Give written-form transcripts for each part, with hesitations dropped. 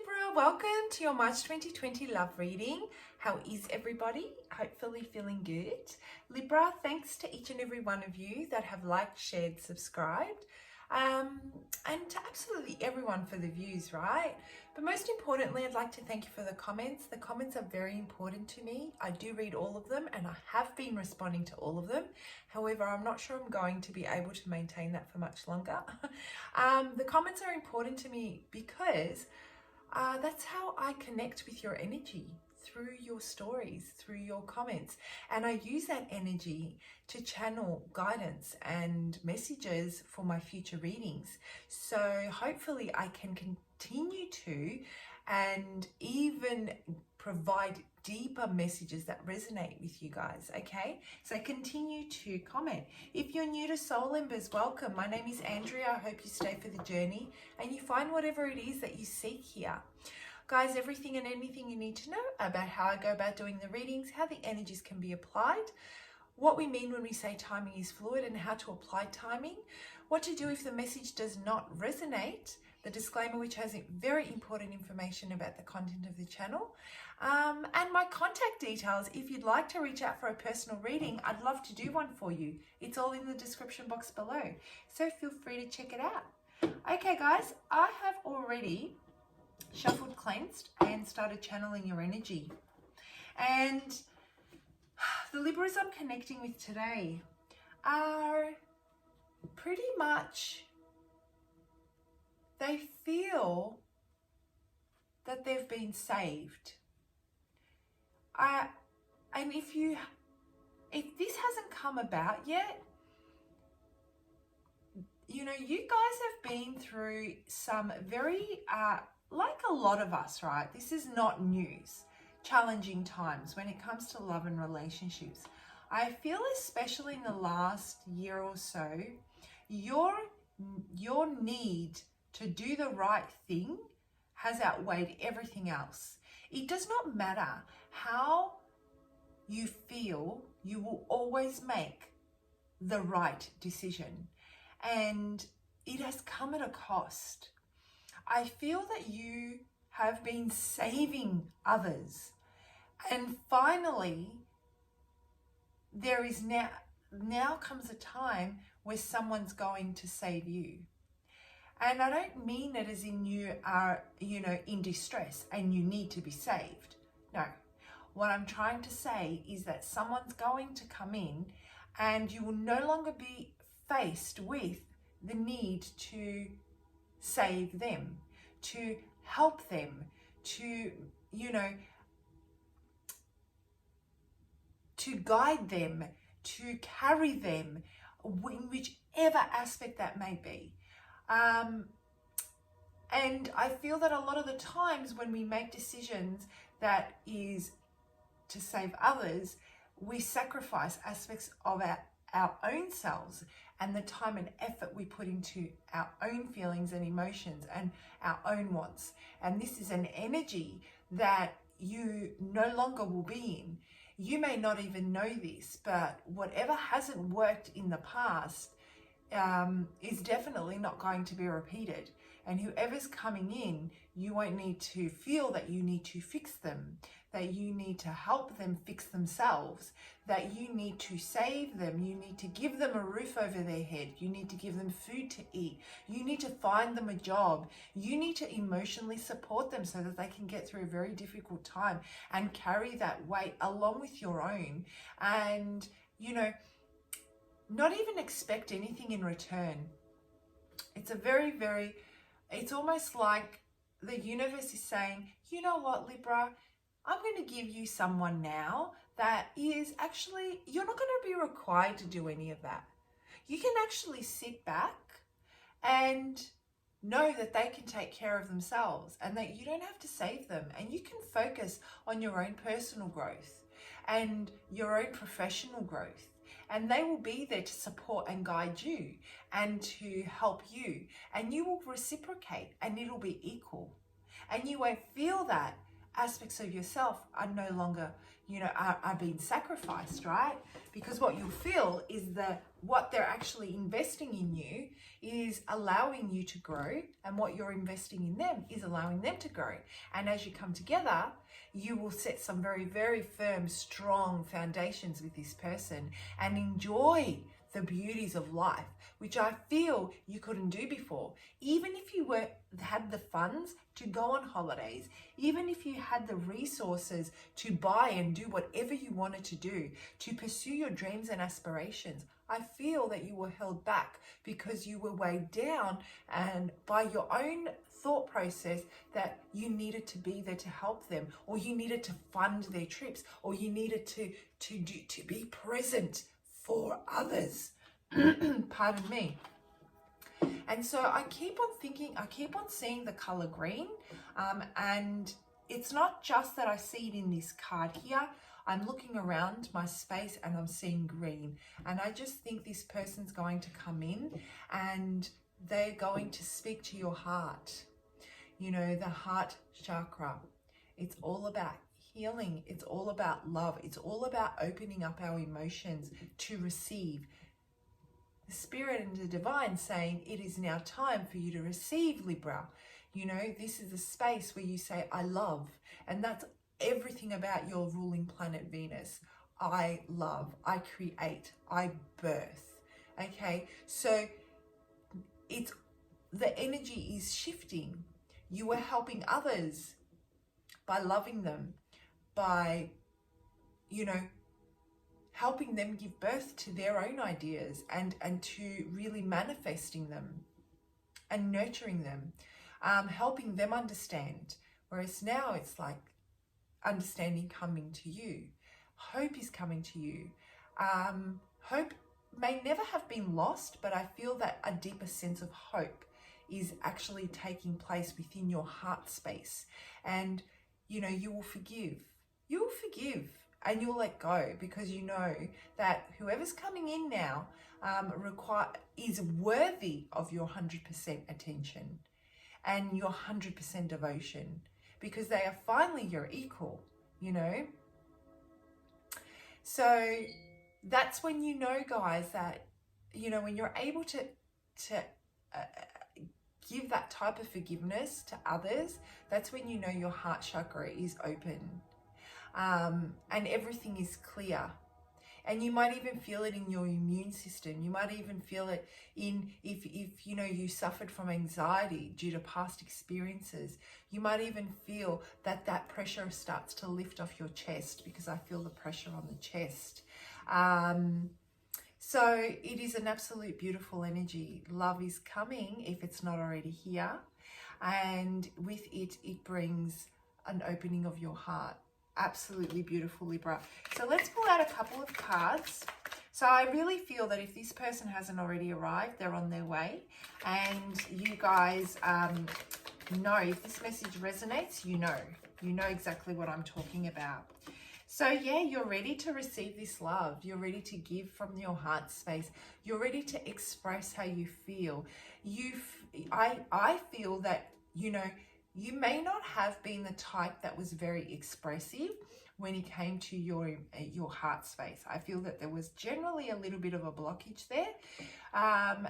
Libra, welcome to your March 2020 love reading. How is everybody? Hopefully feeling good. Libra, thanks to each and every one of you that have liked, shared, subscribed. And to absolutely everyone for the views, right? But most importantly, I'd like to thank you for the comments. The comments are very important to me. I do read all of them and I have been responding to all of them. However, I'm not sure I'm going to be able to maintain that for much longer. The comments are important to me because that's how I connect with your energy, through your stories, through your comments. And I use that energy to channel guidance and messages for my future readings. So hopefully I can continue to and even provide deeper messages that resonate with you guys, okay? So continue to comment. If you're new to Soul Embers, welcome. My name is Andrea. I hope you stay for the journey and you find whatever it is that you seek here. Guys, everything and anything you need to know about how I go about doing the readings, how the energies can be applied, what we mean when we say timing is fluid and how to apply timing, what to do if the message does not resonate, the disclaimer which has very important information about the content of the channel, and my contact details. If you'd like to reach out for a personal reading, I'd love to do one for you. It's all in the description box below, so feel free to check it out. Okay guys, I have already shuffled, cleansed and started channeling your energy, and the Libras I'm connecting with today are pretty much, they feel that they've been saved. And if this hasn't come about yet, you know, you guys have been through some very, like a lot of us, right? This is not news. Challenging times when it comes to love and relationships. I feel especially in the last year or so, your need to do the right thing has outweighed everything else. It does not matter how you feel, you will always make the right decision. And it has come at a cost. I feel that you have been saving others. And finally, there is now comes a time where someone's going to save you. And I don't mean it as in you are, you know, in distress and you need to be saved. No. What I'm trying to say is that someone's going to come in and you will no longer be faced with the need to save them, to help them, to, you know, to guide them, to carry them in whichever aspect that may be. And I feel that a lot of the times when we make decisions that is to save others, we sacrifice aspects of our own selves and the time and effort we put into our own feelings and emotions and our own wants. And this is an energy that you no longer will be in. You may not even know this, but whatever hasn't worked in the past is definitely not going to be repeated. And whoever's coming in, you won't need to feel that you need to fix them, that you need to help them fix themselves, that you need to save them, you need to give them a roof over their head, you need to give them food to eat, you need to find them a job, you need to emotionally support them so that they can get through a very difficult time and carry that weight along with your own. And, you know, not even expect anything in return. It's a very, it's almost like the universe is saying, you know what, Libra, I'm going to give you someone now that is actually, you're not going to be required to do any of that. You can actually sit back and know that they can take care of themselves and that you don't have to save them, and you can focus on your own personal growth and your own professional growth. And they will be there to support and guide you and to help you. And you will reciprocate and it'll be equal. And you won't feel that aspects of yourself are no longer, you know, are being sacrificed, right? Because what you'll feel is the what they're actually investing in you is allowing you to grow, and what you're investing in them is allowing them to grow. And as you come together, you will set some very, very firm, strong foundations with this person and enjoy the beauties of life, which I feel you couldn't do before. Even if you had the funds to go on holidays, even if you had the resources to buy and do whatever you wanted to do, to pursue your dreams and aspirations, I feel that you were held back because you were weighed down and by your own thought process that you needed to be there to help them, or you needed to fund their trips, or you needed to be present for others. Pardon me. And so I keep on thinking, I keep on seeing the color green, and it's not just that I see it in this card here. I'm looking around my space and I'm seeing green, and I just think this person's going to come in and they're going to speak to your heart. You know, the heart chakra. It's all about healing. It's all about love. It's all about opening up our emotions to receive. The spirit and the divine saying it is now time for you to receive, Libra. You know, this is a space where you say, I love. And that's everything about your ruling planet Venus. I love, I create, I birth. Okay, so it's the energy is shifting. You are helping others by loving them, by, you know, helping them give birth to their own ideas and to really manifesting them and nurturing them, helping them understand. Whereas now it's like understanding coming to you. Hope is coming to you. Hope may never have been lost, but I feel that a deeper sense of hope is actually taking place within your heart space. And, you know, you will forgive. You will forgive and you'll let go, because you know that whoever's coming in now is worthy of your 100% attention and your 100% devotion, because they are finally your equal, you know. So that's when you know, guys, that, you know, when you're able to give that type of forgiveness to others, that's when you know your heart chakra is open, and everything is clear. And you might even feel it in your immune system. You might even feel it in, if you know, you suffered from anxiety due to past experiences, you might even feel that that pressure starts to lift off your chest, because I feel the pressure on the chest. So it is an absolute beautiful energy. Love is coming if it's not already here. And with it, it brings an opening of your heart. Absolutely beautiful, Libra. So let's pull out a couple of cards. So I really feel that if this person hasn't already arrived, they're on their way. And you guys know, if this message resonates, you know exactly what I'm talking about. So yeah, you're ready to receive this love. You're ready to give from your heart space. You're ready to express how you feel. I feel that, you know, you may not have been the type that was very expressive when it came to your heart space. I feel that there was generally a little bit of a blockage there.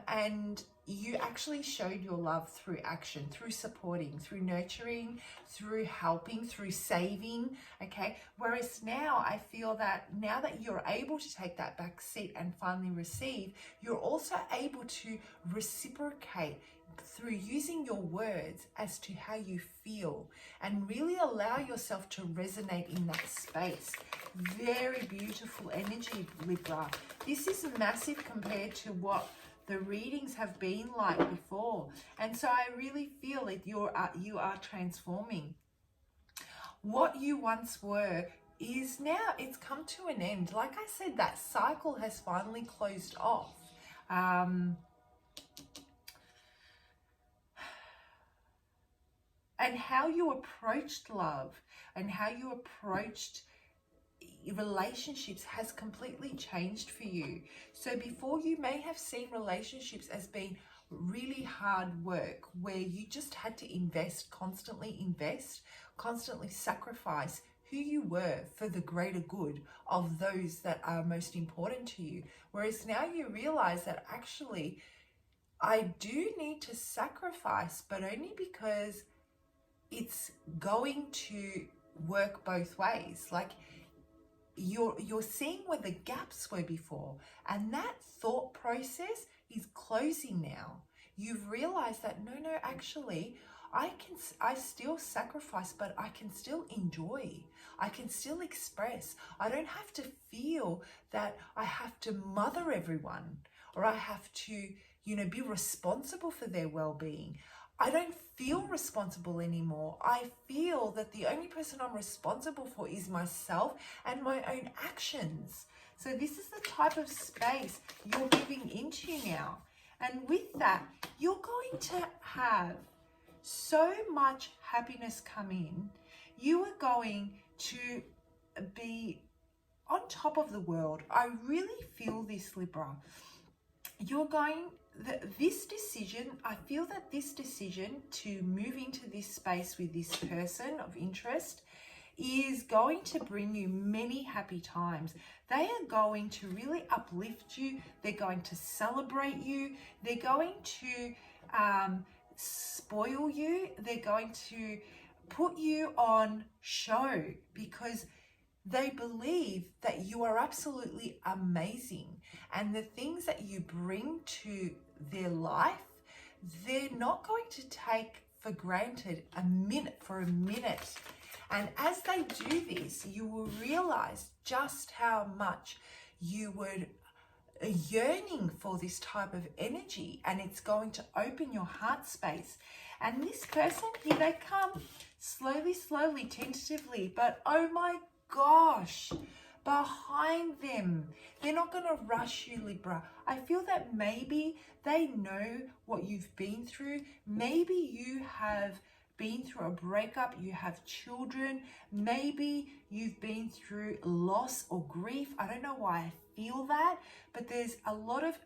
And you actually showed your love through action, through supporting, through nurturing, through helping, through saving, okay? Whereas now I feel that now that you're able to take that back seat and finally receive, you're also able to reciprocate through using your words as to how you feel, and really allow yourself to resonate in that space. Very beautiful energy, Libra. This is massive compared to what the readings have been like before, and so I really feel that you are transforming. What you once were is now, it's come to an end. Like I said, that cycle has finally closed off. And how you approached love and how you approached relationships has completely changed for you. So before, you may have seen relationships as being really hard work, where you just had to constantly sacrifice who you were for the greater good of those that are most important to you. Whereas now you realize that actually I do need to sacrifice, but only because it's going to work both ways. Like you're seeing where the gaps were before, and that thought process is closing now. You've realized that no, actually I still sacrifice, but I can still enjoy. I can still express. I don't have to feel that I have to mother everyone, or I have to, be responsible for their well-being. I don't feel responsible anymore. I feel that the only person I'm responsible for is myself and my own actions. So this is the type of space you're moving into now. And with that, you're going to have so much happiness come in. You are going to be on top of the world. I really feel this, Libra. You're going, this decision, I feel that this decision to move into this space with this person of interest is going to bring you many happy times. They are going to really uplift you. They're going to celebrate you. They're going to spoil you. They're going to put you on show because they believe that you are absolutely amazing, and the things that you bring to their life, they're not going to take for granted a minute. And as they do this, you will realize just how much you were yearning for this type of energy, and it's going to open your heart space. And this person, here they come, slowly, tentatively, but oh my gosh, behind them, they're not going to rush you, Libra. I feel that maybe they know what you've been through. Maybe you have been through a breakup, you have children, maybe you've been through loss or grief. I don't know why I feel that, but there's a lot of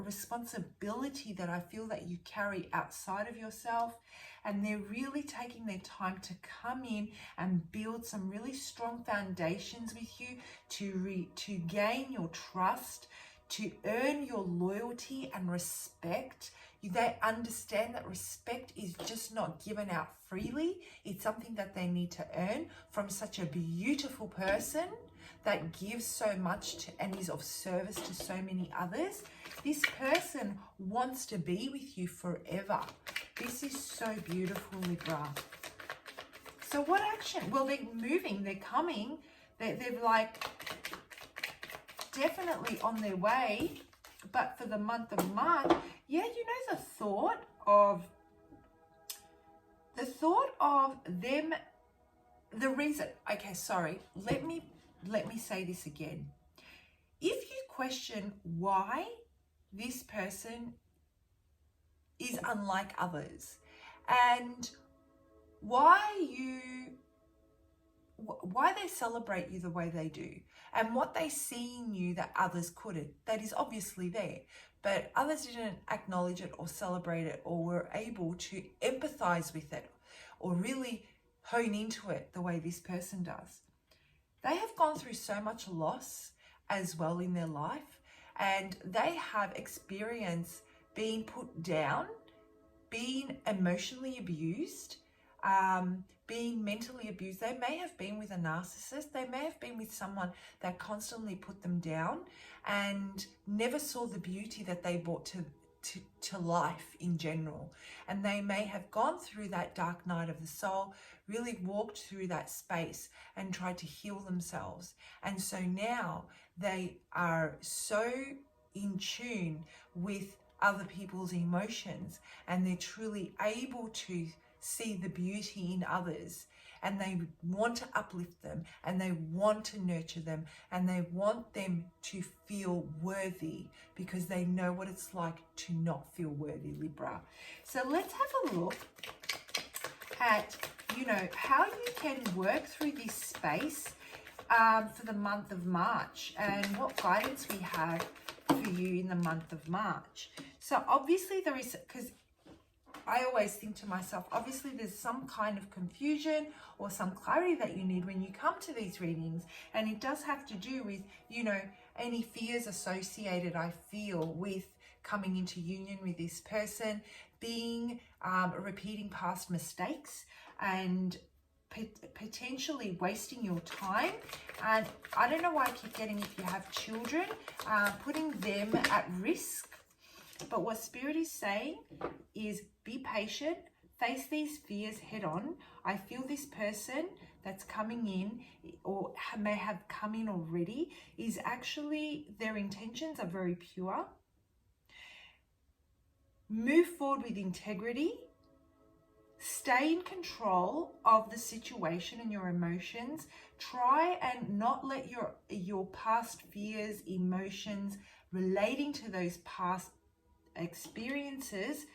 responsibility that I feel that you carry outside of yourself, and they're really taking their time to come in and build some really strong foundations with you to gain your trust, to earn your loyalty and respect. They understand that respect is just not given out freely. It's something that they need to earn from such a beautiful person that gives so much and is of service to so many others. This person wants to be with you forever. This is so beautiful, Libra. So what action? Well, they're moving, they're coming, they're like definitely on their way. But for the month of March, yeah, the thought of them, the reason, okay, sorry, let me say this again. If you question why this person is unlike others and why they celebrate you the way they do and what they see in you that others couldn't, that is obviously there, but others didn't acknowledge it or celebrate it or were able to empathize with it or really hone into it the way this person does. They have gone through so much loss as well in their life, and they have experienced being put down, being emotionally abused, being mentally abused. They may have been with a narcissist. They may have been with someone that constantly put them down and never saw the beauty that they brought to life in general. And they may have gone through that dark night of the soul, really walked through that space and tried to heal themselves. And so now they are so in tune with other people's emotions, and they're truly able to see the beauty in others, and they want to uplift them, and they want to nurture them, and they want them to feel worthy because they know what it's like to not feel worthy, Libra. So let's have a look at, how you can work through this space for the month of March, and what guidance we have for you in the month of March. So obviously there is, because I always think to myself, obviously there's some kind of confusion or some clarity that you need when you come to these readings. And it does have to do with, you know, any fears associated, I feel, with coming into union with this person, being repeating past mistakes and potentially wasting your time. And I don't know why I keep getting, if you have children, putting them at risk. But what Spirit is saying is be patient, face these fears head on. I feel this person that's coming in or may have come in already is actually, their intentions are very pure. Move forward with integrity. Stay in control of the situation and your emotions. Try and not let your past fears, emotions relating to those past experiences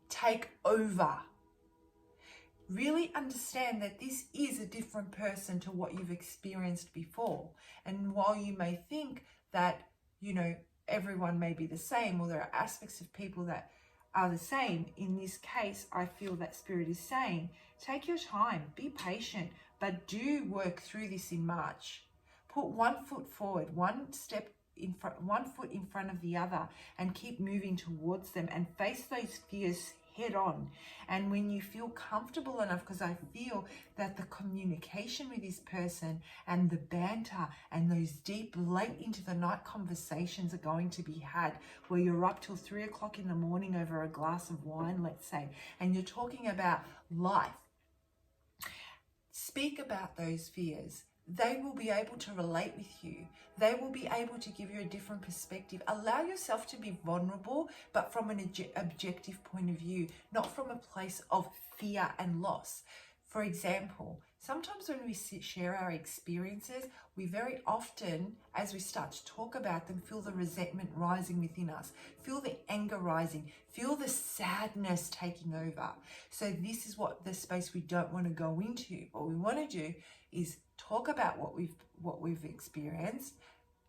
take over. Really understand that this is a different person to what you've experienced before. And while you may think that, you know, everyone may be the same, or there are aspects of people that are the same, in this case, I feel that Spirit is saying, take your time, be patient, but do work through this in March. Put one foot forward, one step in front, one foot in front of the other, and keep moving towards them and face those fears head on. And when you feel comfortable enough, because I feel that the communication with this person and the banter and those deep late into the night conversations are going to be had, where you're up till 3 o'clock in the morning over a glass of wine, let's say, and you're talking about life. Speak about those fears. They will be able to relate with you. They will be able to give you a different perspective. Allow yourself to be vulnerable, but from an objective point of view, not from a place of fear and loss. For example, sometimes when we share our experiences, we very often, as we start to talk about them, feel the resentment rising within us, feel the anger rising, feel the sadness taking over. So this is what the space we don't want to go into. What we want to do is talk about what we've experienced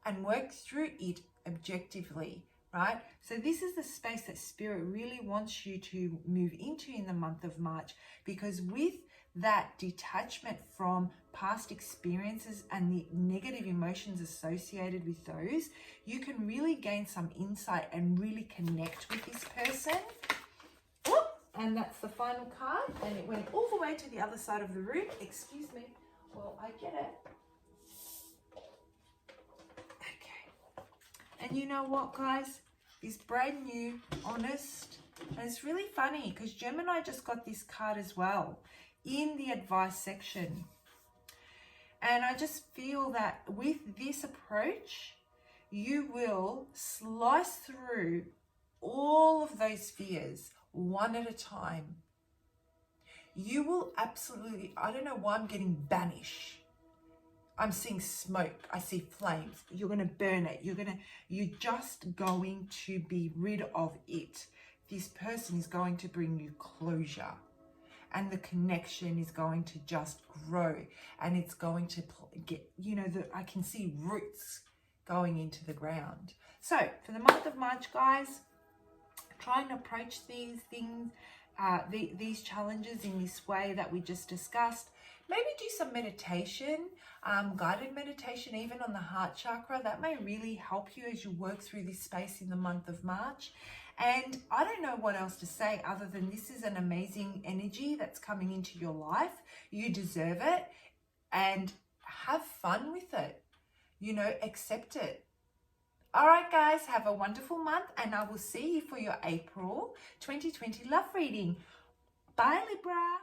and work through it objectively, right? So this is the space that Spirit really wants you to move into in the month of March, because with that detachment from past experiences and the negative emotions associated with those, you can really gain some insight and really connect with this person. Oh, and that's the final card, and it went all the way to the other side of the room. Excuse me. Well, I get it. Okay. And you know what, guys? It's brand new, honest. And it's really funny because Gemini just got this card as well in the advice section. And I just feel that with this approach, you will slice through all of those fears one at a time. You will absolutely, I don't know why I'm getting banished. I'm seeing smoke. I see flames. You're going to burn it. You're just going to be rid of it. This person is going to bring you closure. And the connection is going to just grow. And it's going to get, you know, I can see roots going into the ground. So for the month of March, guys, try and approach these things, these challenges in this way that we just discussed. Maybe do some meditation, guided meditation, even on the heart chakra. That may really help you as you work through this space in the month of March. And I don't know what else to say other than this is an amazing energy that's coming into your life. You deserve it, and have fun with it. You know, accept it. All right, guys, have a wonderful month, and I will see you for your April 2020 love reading. Bye, Libra.